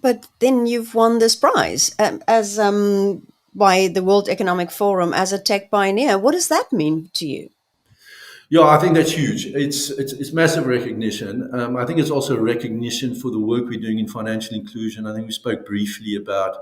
But then you've won this prize as by the World Economic Forum as a tech pioneer. What does that mean to you? Yeah, I think that's huge. It's massive recognition. I think it's also recognition for the work we're doing in financial inclusion. I think we spoke briefly about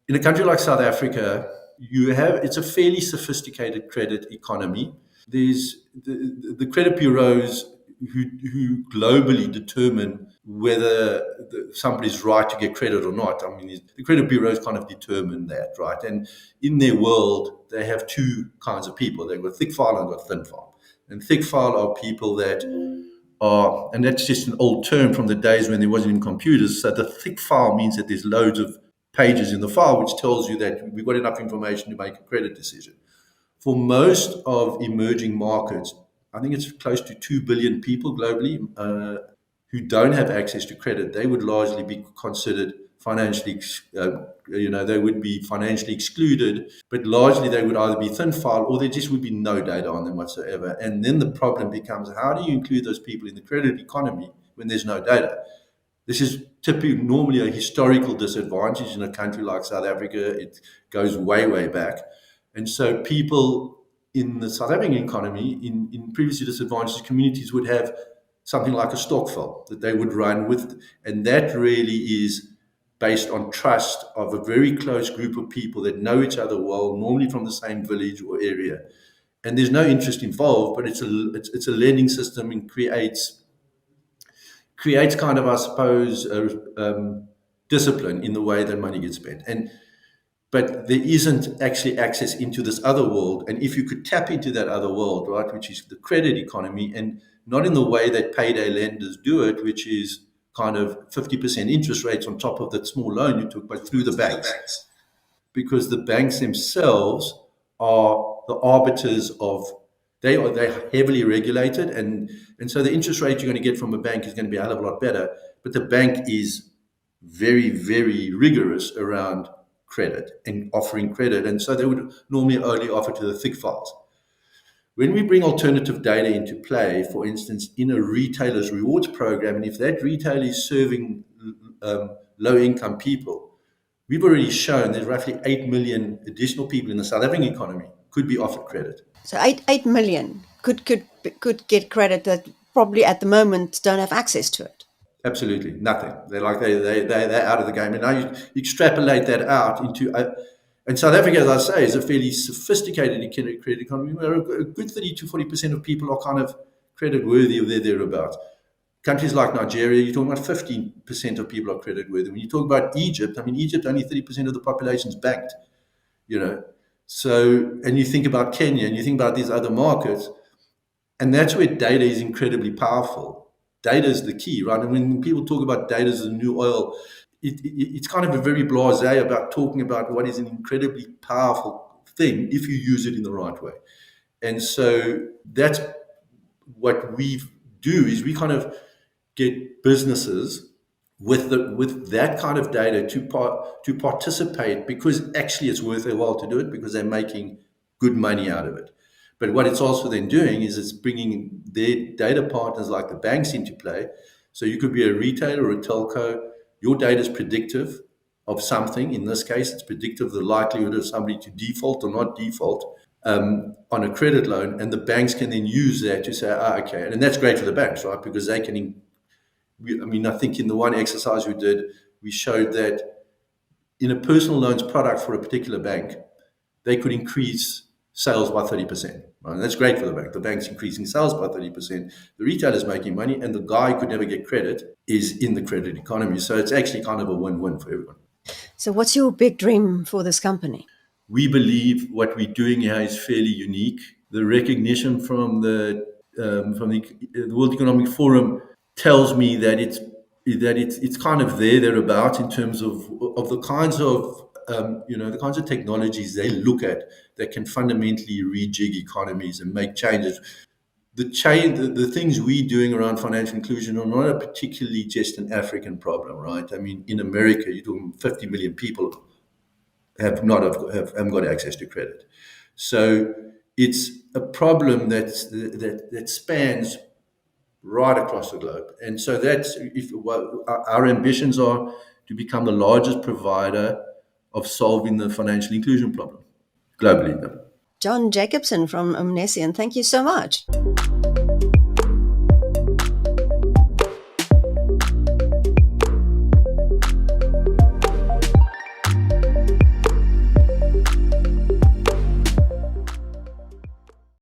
in a country like South Africa, it's a fairly sophisticated credit economy. There's the credit bureaus who globally determine whether somebody's right to get credit or not. I mean, the credit bureaus kind of determine that, right? And in their world, they have two kinds of people. They've got thick file and got thin file. And thick file are people that are, and that's just an old term from the days when there wasn't even computers. So the thick file means that there's loads of pages in the file, which tells you that we've got enough information to make a credit decision. For most of emerging markets, I think it's close to 2 billion people globally who don't have access to credit. They would largely be considered financially, they would be financially excluded, but largely they would either be thin file or there just would be no data on them whatsoever. And then the problem becomes, how do you include those people in the credit economy when there's no data? This is typically normally a historical disadvantage in a country like South Africa. It goes way, way back. And so people in the South African economy, in previously disadvantaged communities, would have something like a stokvel that they would run with. And that really is based on trust of a very close group of people that know each other well, normally from the same village or area. And there's no interest involved, but it's a lending system and creates kind of, I suppose, discipline in the way that money gets spent. But there isn't actually access into this other world. And if you could tap into that other world, right, which is the credit economy, and not in the way that payday lenders do it, which is kind of 50% interest rates on top of that small loan you took, but through the banks. Because the banks themselves are the arbiters of, they're heavily regulated, and so the interest rate you're going to get from a bank is going to be a hell of a lot better. But the bank is very, very rigorous around credit and offering credit, and so they would normally only offer to the thick files. When we bring alternative data into play, for instance, in a retailer's rewards program, and if that retailer is serving low-income people, we've already shown there's roughly 8 million additional people in the South African economy could be offered credit. So 8 million could get credit that probably at the moment don't have access to it. Absolutely nothing. They're out of the game. And now you extrapolate that out into, and South Africa, as I say, is a fairly sophisticated credit economy where a good 30 to 40% of people are kind of credit worthy or thereabouts. Countries like Nigeria, you're talking about 15% of people are credit worthy. When you talk about Egypt, I mean, Egypt, only 30% of the population is banked, So, and you think about Kenya and you think about these other markets, and that's where data is incredibly powerful. Data is the key, right? And when people talk about data as the new oil, it's kind of a very blasé about talking about what is an incredibly powerful thing if you use it in the right way. And so that's what we do, is we kind of get businesses with that kind of data to participate, because actually it's worth their while to do it, because they're making good money out of it. But what it's also then doing is it's bringing their data partners like the banks into play. So you could be a retailer or a telco. Your data is predictive of something. In this case, it's predictive of the likelihood of somebody to default or not default on a credit loan. And the banks can then use that to say, okay. And that's great for the banks, right? Because they can, I think in the one exercise we did, we showed that in a personal loans product for a particular bank, they could increase sales by 30%. Right? And that's great for the bank. The bank's increasing sales by 30%. The retailer's making money, and the guy who could never get credit is in the credit economy. So it's actually kind of a win-win for everyone. So what's your big dream for this company? We believe what we're doing here is fairly unique. The recognition from the World Economic Forum tells me that it's kind of thereabout in terms of the kinds of the kinds of technologies they look at that can fundamentally rejig economies and make changes. The things we're doing around financial inclusion are not a particularly just an African problem, right? I mean, in America, you're talking 50 million people haven't got access to credit. So it's a problem that spans right across the globe. And so our ambitions are to become the largest provider of solving the financial inclusion problem globally. Jon Jacobson from Omnisient, thank you so much.